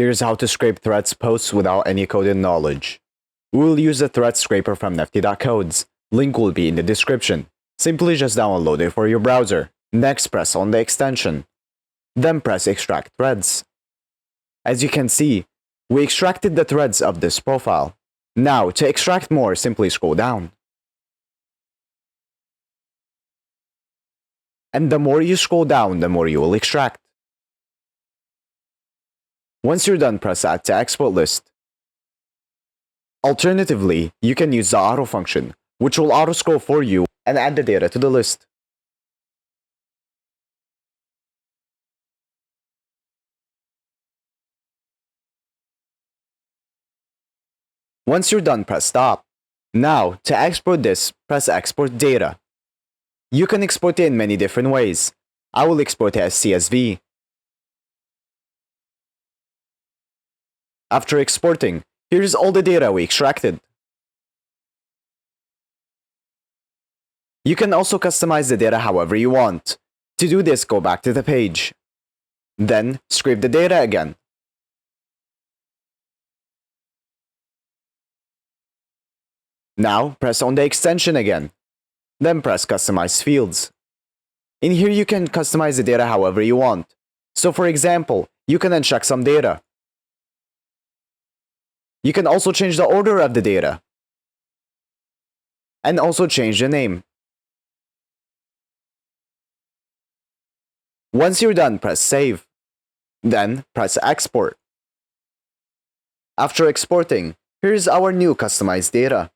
Here's how to scrape Threads posts without any coding knowledge. We will use a thread scraper from Nifty.Codes. Link will be in the description. Simply just download it for your browser. Next, press on the extension. Then press Extract Threads. As you can see, we extracted the threads of this profile. Now, to extract more, simply scroll down. And the more you scroll down, the more you will extract. Once you're done, press Add to Export List. Alternatively, you can use the auto function, which will auto-scroll for you and add the data to the list. Once you're done, press Stop. Now, to export this, press Export Data. You can export it in many different ways. I will export it as CSV. After exporting, here's all the data we extracted. You can also customize the data however you want. To do this, go back to the page. Then, scrape the data again. Now, press on the extension again. Then press Customize Fields. In here, you can customize the data however you want. So for example, you can uncheck some data. You can also change the order of the data. And also change the name. Once you're done, press Save. Then press Export. After exporting, here's our new customized data.